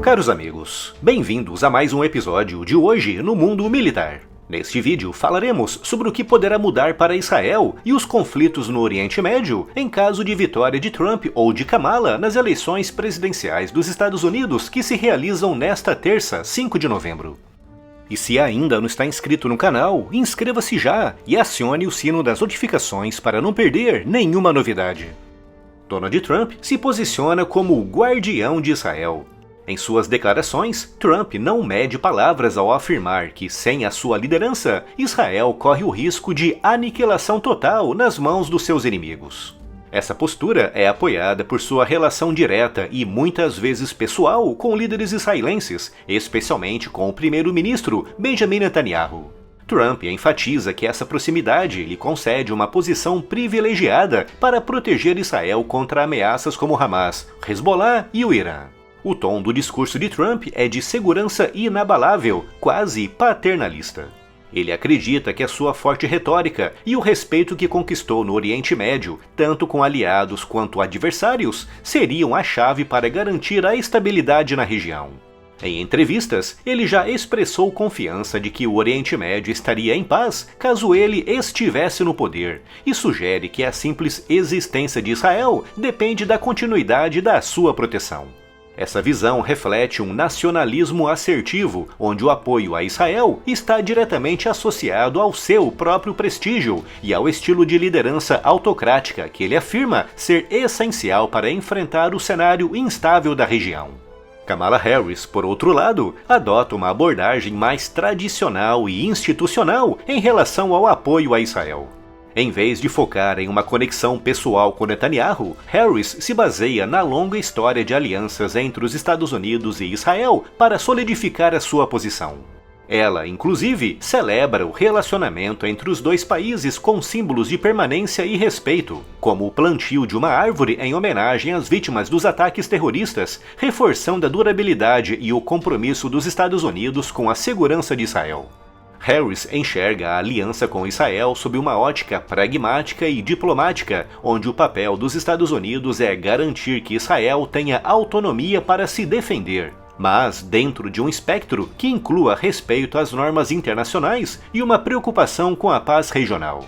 Caros amigos, bem-vindos a mais um episódio de Hoje no Mundo Militar. Neste vídeo falaremos sobre o que poderá mudar para Israel e os conflitos no Oriente Médio em caso de vitória de Trump ou de Kamala nas eleições presidenciais dos Estados Unidos que se realizam nesta terça, 5 de novembro. E se ainda não está inscrito no canal, inscreva-se já e acione o sino das notificações para não perder nenhuma novidade. Donald Trump se posiciona como o guardião de Israel. Em suas declarações, Trump não mede palavras ao afirmar que, sem a sua liderança, Israel corre o risco de aniquilação total nas mãos dos seus inimigos. Essa postura é apoiada por sua relação direta e muitas vezes pessoal com líderes israelenses, especialmente com o primeiro-ministro Benjamin Netanyahu. Trump enfatiza que essa proximidade lhe concede uma posição privilegiada para proteger Israel contra ameaças como Hamas, Hezbollah e o Irã. O tom do discurso de Trump é de segurança inabalável, quase paternalista. Ele acredita que a sua forte retórica e o respeito que conquistou no Oriente Médio, tanto com aliados quanto adversários, seriam a chave para garantir a estabilidade na região. Em entrevistas, ele já expressou confiança de que o Oriente Médio estaria em paz caso ele estivesse no poder, e sugere que a simples existência de Israel depende da continuidade da sua proteção. Essa visão reflete um nacionalismo assertivo, onde o apoio a Israel está diretamente associado ao seu próprio prestígio e ao estilo de liderança autocrática que ele afirma ser essencial para enfrentar o cenário instável da região. Kamala Harris, por outro lado, adota uma abordagem mais tradicional e institucional em relação ao apoio a Israel. Em vez de focar em uma conexão pessoal com Netanyahu, Harris se baseia na longa história de alianças entre os Estados Unidos e Israel para solidificar a sua posição. Ela, inclusive, celebra o relacionamento entre os dois países com símbolos de permanência e respeito, como o plantio de uma árvore em homenagem às vítimas dos ataques terroristas, reforçando a durabilidade e o compromisso dos Estados Unidos com a segurança de Israel. Harris enxerga a aliança com Israel sob uma ótica pragmática e diplomática, onde o papel dos Estados Unidos é garantir que Israel tenha autonomia para se defender, mas dentro de um espectro que inclua respeito às normas internacionais e uma preocupação com a paz regional.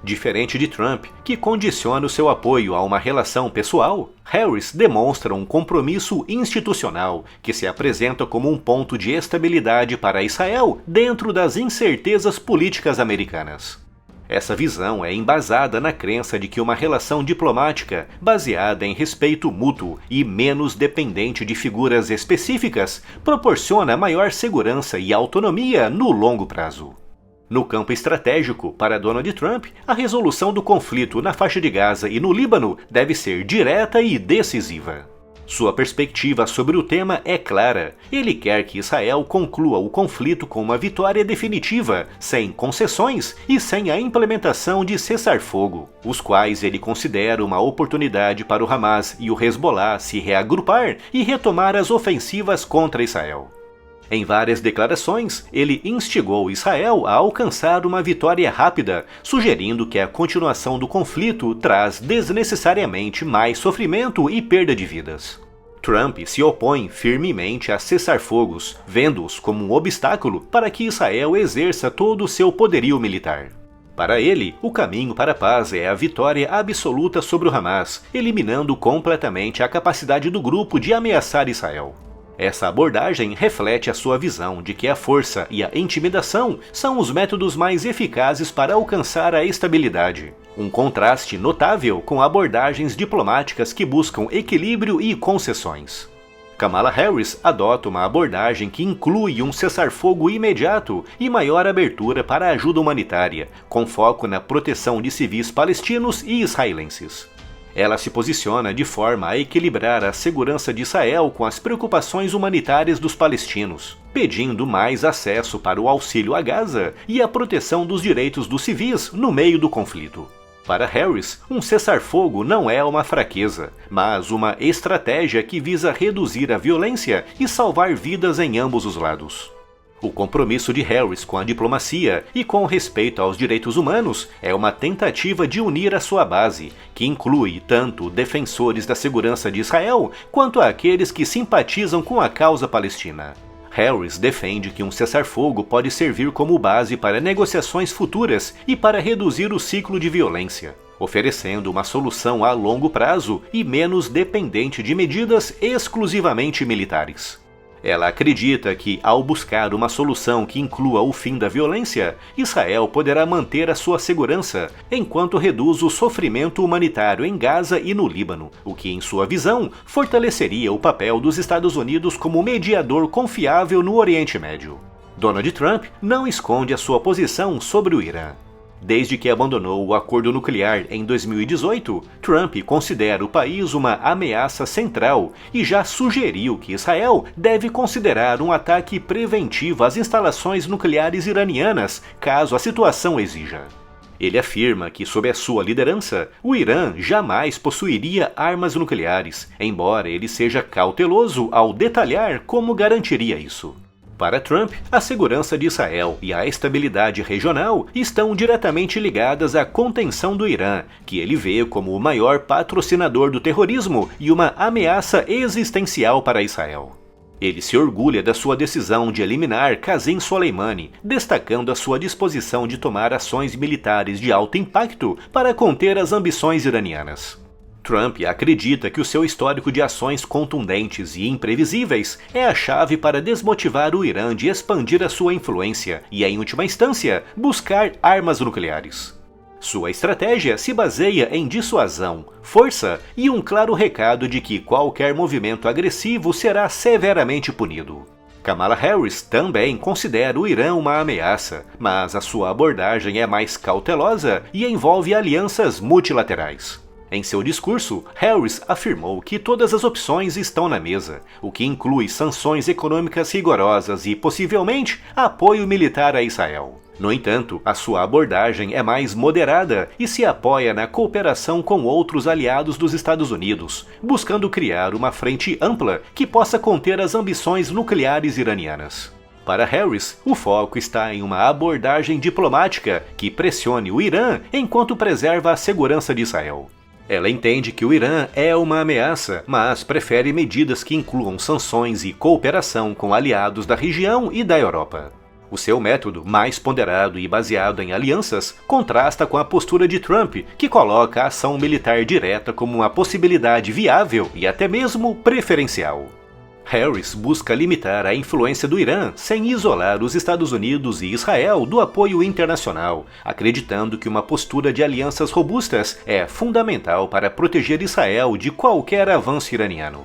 Diferente de Trump, que condiciona o seu apoio a uma relação pessoal, Harris demonstra um compromisso institucional que se apresenta como um ponto de estabilidade para Israel dentro das incertezas políticas americanas. Essa visão é embasada na crença de que uma relação diplomática baseada em respeito mútuo e menos dependente de figuras específicas proporciona maior segurança e autonomia no longo prazo. No campo estratégico, para Donald Trump, a resolução do conflito na faixa de Gaza e no Líbano deve ser direta e decisiva. Sua perspectiva sobre o tema é clara. Ele quer que Israel conclua o conflito com uma vitória definitiva, sem concessões e sem a implementação de cessar-fogo, os quais ele considera uma oportunidade para o Hamas e o Hezbollah se reagrupar e retomar as ofensivas contra Israel. Em várias declarações, ele instigou Israel a alcançar uma vitória rápida, sugerindo que a continuação do conflito traz desnecessariamente mais sofrimento e perda de vidas. Trump se opõe firmemente a cessar-fogos, vendo-os como um obstáculo para que Israel exerça todo o seu poderio militar. Para ele, o caminho para a paz é a vitória absoluta sobre o Hamas, eliminando completamente a capacidade do grupo de ameaçar Israel. Essa abordagem reflete a sua visão de que a força e a intimidação são os métodos mais eficazes para alcançar a estabilidade, um contraste notável com abordagens diplomáticas que buscam equilíbrio e concessões. Kamala Harris adota uma abordagem que inclui um cessar-fogo imediato e maior abertura para a ajuda humanitária, com foco na proteção de civis palestinos e israelenses. Ela se posiciona de forma a equilibrar a segurança de Israel com as preocupações humanitárias dos palestinos, pedindo mais acesso para o auxílio a Gaza e a proteção dos direitos dos civis no meio do conflito. Para Harris, um cessar-fogo não é uma fraqueza, mas uma estratégia que visa reduzir a violência e salvar vidas em ambos os lados. O compromisso de Harris com a diplomacia e com respeito aos direitos humanos é uma tentativa de unir a sua base, que inclui tanto defensores da segurança de Israel quanto aqueles que simpatizam com a causa palestina. Harris defende que um cessar-fogo pode servir como base para negociações futuras e para reduzir o ciclo de violência, oferecendo uma solução a longo prazo e menos dependente de medidas exclusivamente militares. Ela acredita que, ao buscar uma solução que inclua o fim da violência, Israel poderá manter a sua segurança, enquanto reduz o sofrimento humanitário em Gaza e no Líbano, o que, em sua visão, fortaleceria o papel dos Estados Unidos como mediador confiável no Oriente Médio. Donald Trump não esconde a sua posição sobre o Irã. Desde que abandonou o acordo nuclear em 2018, Trump considera o país uma ameaça central e já sugeriu que Israel deve considerar um ataque preventivo às instalações nucleares iranianas, caso a situação exija. Ele afirma que, sob a sua liderança, o Irã jamais possuiria armas nucleares, embora ele seja cauteloso ao detalhar como garantiria isso. Para Trump, a segurança de Israel e a estabilidade regional estão diretamente ligadas à contenção do Irã, que ele vê como o maior patrocinador do terrorismo e uma ameaça existencial para Israel. Ele se orgulha da sua decisão de eliminar Qasem Soleimani, destacando a sua disposição de tomar ações militares de alto impacto para conter as ambições iranianas. Trump acredita que o seu histórico de ações contundentes e imprevisíveis é a chave para desmotivar o Irã de expandir a sua influência e, em última instância, buscar armas nucleares. Sua estratégia se baseia em dissuasão, força e um claro recado de que qualquer movimento agressivo será severamente punido. Kamala Harris também considera o Irã uma ameaça, mas a sua abordagem é mais cautelosa e envolve alianças multilaterais. Em seu discurso, Harris afirmou que todas as opções estão na mesa, o que inclui sanções econômicas rigorosas e, possivelmente, apoio militar a Israel. No entanto, a sua abordagem é mais moderada e se apoia na cooperação com outros aliados dos Estados Unidos, buscando criar uma frente ampla que possa conter as ambições nucleares iranianas. Para Harris, o foco está em uma abordagem diplomática que pressione o Irã enquanto preserva a segurança de Israel. Ela entende que o Irã é uma ameaça, mas prefere medidas que incluam sanções e cooperação com aliados da região e da Europa. O seu método, mais ponderado e baseado em alianças, contrasta com a postura de Trump, que coloca a ação militar direta como uma possibilidade viável e até mesmo preferencial. Harris busca limitar a influência do Irã sem isolar os Estados Unidos e Israel do apoio internacional, acreditando que uma postura de alianças robustas é fundamental para proteger Israel de qualquer avanço iraniano.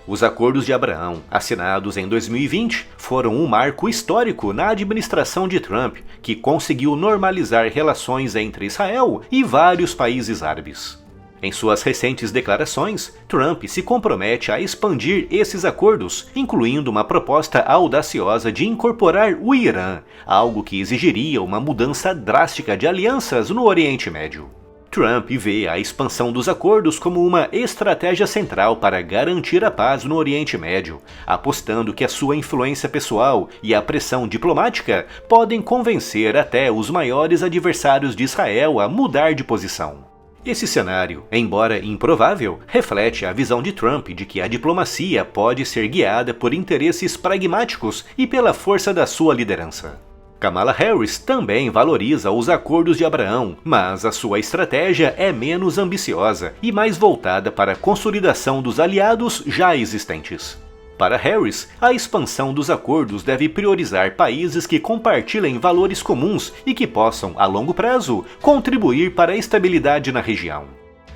Os Acordos de Abraão, assinados em 2020, foram um marco histórico na administração de Trump, que conseguiu normalizar relações entre Israel e vários países árabes. Em suas recentes declarações, Trump se compromete a expandir esses acordos, incluindo uma proposta audaciosa de incorporar o Irã, algo que exigiria uma mudança drástica de alianças no Oriente Médio. Trump vê a expansão dos acordos como uma estratégia central para garantir a paz no Oriente Médio, apostando que a sua influência pessoal e a pressão diplomática podem convencer até os maiores adversários de Israel a mudar de posição. Esse cenário, embora improvável, reflete a visão de Trump de que a diplomacia pode ser guiada por interesses pragmáticos e pela força da sua liderança. Kamala Harris também valoriza os Acordos de Abraão, mas a sua estratégia é menos ambiciosa e mais voltada para a consolidação dos aliados já existentes. Para Harris, a expansão dos acordos deve priorizar países que compartilhem valores comuns e que possam, a longo prazo, contribuir para a estabilidade na região.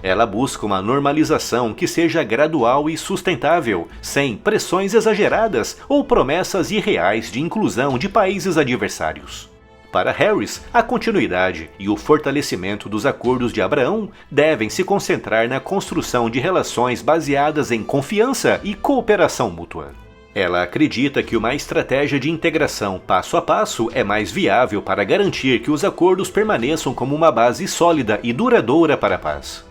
Ela busca uma normalização que seja gradual e sustentável, sem pressões exageradas ou promessas irreais de inclusão de países adversários. Para Harris, a continuidade e o fortalecimento dos Acordos de Abraão devem se concentrar na construção de relações baseadas em confiança e cooperação mútua. Ela acredita que uma estratégia de integração passo a passo é mais viável para garantir que os acordos permaneçam como uma base sólida e duradoura para a paz.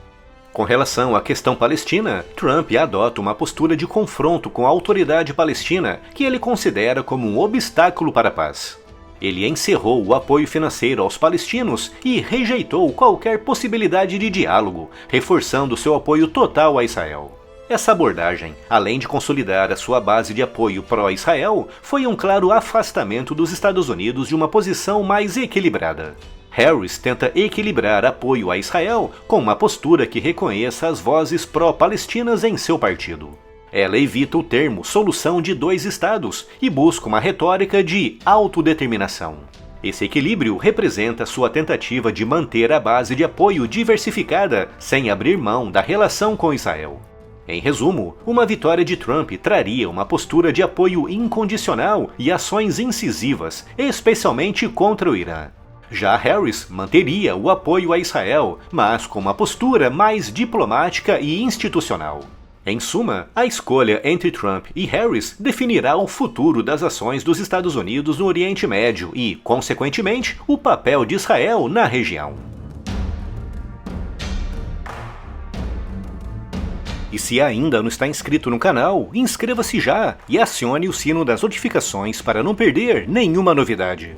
Com relação à questão palestina, Trump adota uma postura de confronto com a autoridade palestina que ele considera como um obstáculo para a paz. Ele encerrou o apoio financeiro aos palestinos e rejeitou qualquer possibilidade de diálogo, reforçando seu apoio total a Israel. Essa abordagem, além de consolidar a sua base de apoio pró-Israel, foi um claro afastamento dos Estados Unidos de uma posição mais equilibrada. Harris tenta equilibrar apoio a Israel com uma postura que reconheça as vozes pró-palestinas em seu partido. Ela evita o termo solução de dois estados e busca uma retórica de autodeterminação. Esse equilíbrio representa sua tentativa de manter a base de apoio diversificada sem abrir mão da relação com Israel. Em resumo, uma vitória de Trump traria uma postura de apoio incondicional e ações incisivas, especialmente contra o Irã. Já Harris manteria o apoio a Israel, mas com uma postura mais diplomática e institucional. Em suma, a escolha entre Trump e Harris definirá o futuro das ações dos Estados Unidos no Oriente Médio e, consequentemente, o papel de Israel na região. E se ainda não está inscrito no canal, inscreva-se já e acione o sino das notificações para não perder nenhuma novidade.